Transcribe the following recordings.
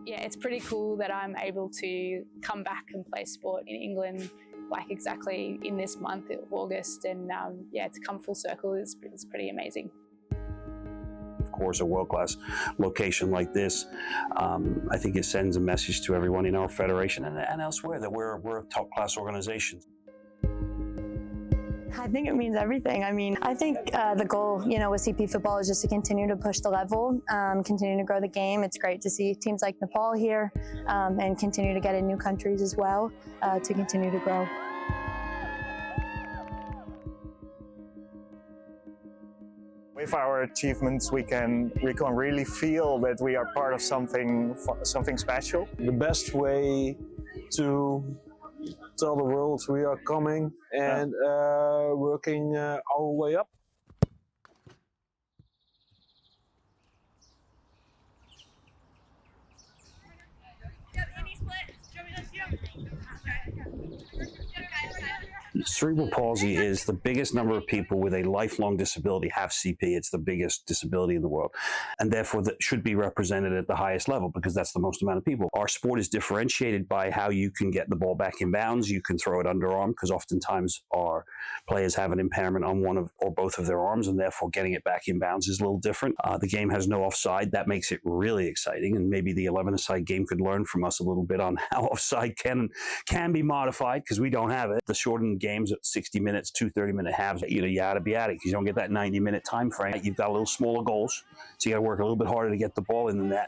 Yeah, it's pretty cool that I'm able to come back and play sport in England like exactly in this month of August, and yeah, to come full circle is pretty amazing. Of course, a world-class location like this, I think it sends a message to everyone in our federation and elsewhere that we're a top-class organization. I think it means everything. I mean, I think the goal, with CP football is just to continue to push the level, continue to grow the game. It's great to see teams like Nepal here and continue to get in new countries as well to continue to grow. With our achievements, we can really feel that we are part of something special. The best way to tell the world we are coming and working our way up. Cerebral palsy is the biggest number of people with a lifelong disability have CP. It's the biggest disability in the world, and therefore that should be represented at the highest level because that's the most amount of people. Our sport is differentiated by how you can get the ball back in bounds. You can throw it underarm because oftentimes our players have an impairment on one of or both of their arms, and therefore getting it back in bounds is a little different. The game has no offside. That makes it really exciting, and maybe the 11-a-side game could learn from us a little bit on how offside can be modified because we don't have it. The shortened games at 60 minutes, 2 30-minute halves, you got to be at it because you don't get that 90-minute time frame. You've got a little smaller goals, so you got to work a little bit harder to get the ball in the net.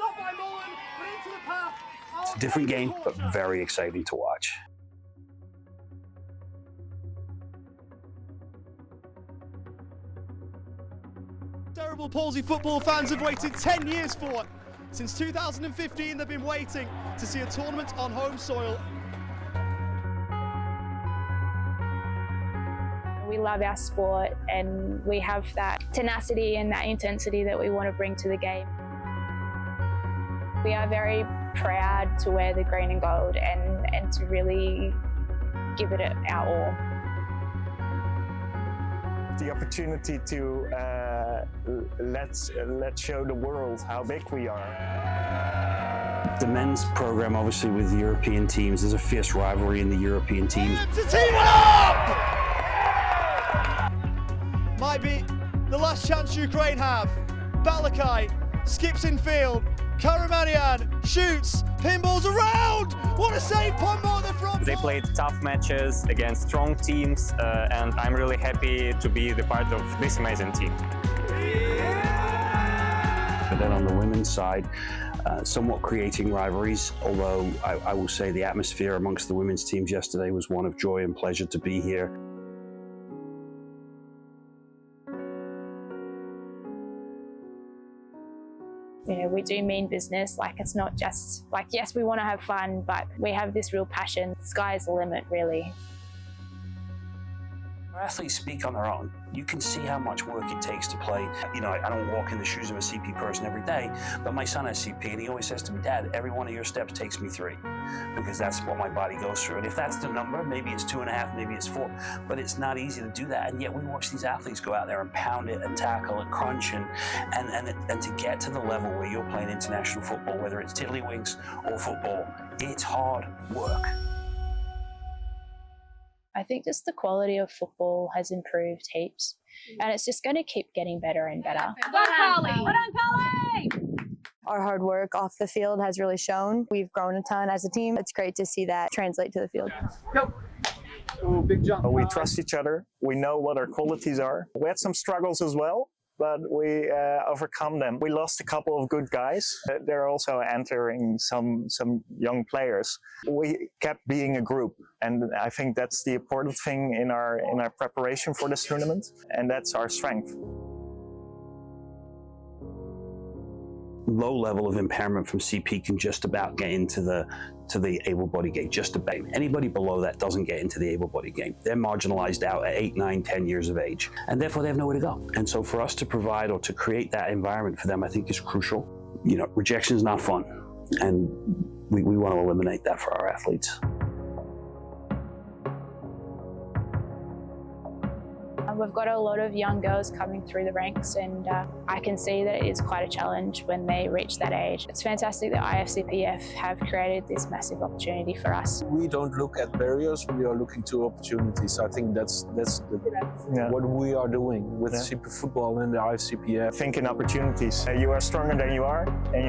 It's a different game, but very exciting to watch. Cerebral palsy football fans have waited 10 years for it. Since 2015, they've been waiting to see a tournament on home soil. We love our sport and we have that tenacity and that intensity that we want to bring to the game. We are very proud to wear the green and gold and to really give it our all. The opportunity to let's show the world how big we are. The men's program, obviously, with the European teams, there's a fierce rivalry in the European teams. Might be the last chance Ukraine have. Balakai skips in field. Karamanian shoots. Pinballs around. What a save, More Than from. They played tough matches against strong teams, and I'm really happy to be the part of this amazing team. But then on the women's side, somewhat creating rivalries, although I will say the atmosphere amongst the women's teams yesterday was one of joy and pleasure to be here. We do mean business. Like, it's not just like, yes, we want to have fun, but we have this real passion. The sky's the limit, really. Our athletes speak on their own. You can see how much work it takes to play. I don't walk in the shoes of a CP person every day, but my son has CP and he always says to me, Dad, every one of your steps takes me 3, because that's what my body goes through. And if that's the number, maybe it's 2.5, maybe it's 4, but it's not easy to do that. And yet we watch these athletes go out there and pound it and tackle and crunch and to get to the level where you're playing international football, whether it's tiddlywinks or football, it's hard work. I think just the quality of football has improved heaps, and it's just going to keep getting better and better. Well done, Palsy! Our hard work off the field has really shown. We've grown a ton as a team. It's great to see that translate to the field. Go! Oh, big jump. We trust each other. We know what our qualities are. We had some struggles as well, but we overcome them. We lost a couple of good guys. They're also entering some young players. We kept being a group, and I think that's the important thing in our preparation for this tournament, and that's our strength. Low level of impairment from CP can just about get into the able-bodied game, just about. Anybody below that doesn't get into the able-bodied game. They're marginalized out at 8, 9, 10 years of age, and therefore they have nowhere to go. And so for us to provide or to create that environment for them, I think is crucial. Rejection is not fun, and we want to eliminate that for our athletes. We've got a lot of young girls coming through the ranks, and I can see that it is quite a challenge when they reach that age. It's fantastic that IFCPF have created this massive opportunity for us. We don't look at barriers, we are looking to opportunities. I think that's what we are doing with CP football and the IFCPF. Think in opportunities. You are stronger than you are, and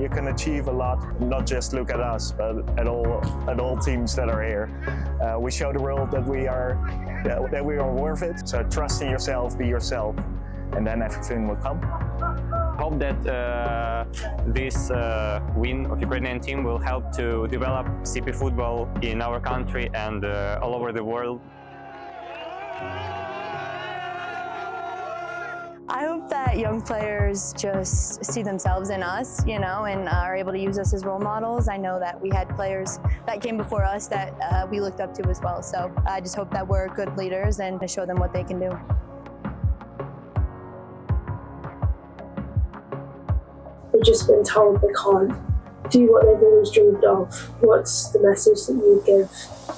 you can achieve a lot. Not just look at us, but at all teams that are here. We show the world that we are worth it. So trust in yourself, be yourself, and then everything will come. Hope that this win of Ukrainian team will help to develop CP football in our country and all over the world. I hope that young players just see themselves in us, you know, and are able to use us as role models. I know that we had players that came before us that we looked up to as well. So I just hope that we're good leaders and to show them what they can do. They've just been told they can't do what they've always dreamed of. What's the message that you give?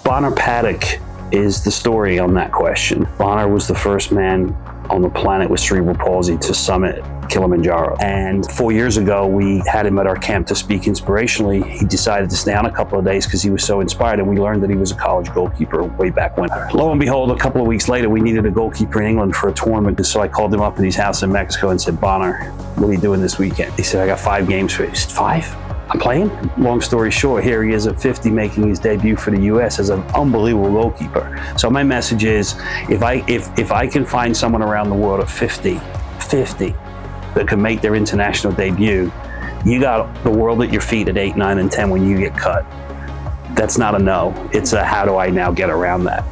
Bonner Paddock is the story on that question. Bonner was the first man on the planet with cerebral palsy to summit Kilimanjaro. And 4 years ago, we had him at our camp to speak inspirationally. He decided to stay on a couple of days because he was so inspired, and we learned that he was a college goalkeeper way back when. Lo and behold, a couple of weeks later, we needed a goalkeeper in England for a tournament. And so I called him up in his house in Mexico and said, Bonner, what are you doing this weekend? He said, I got 5 games for you. He said, 5? I'm playing? Long story short, here he is at 50 making his debut for the US as an unbelievable goalkeeper. So my message is, if I can find someone around the world at 50 that can make their international debut, you got the world at your feet at 8, 9, and 10 when you get cut. That's not a no. It's a how do I now get around that?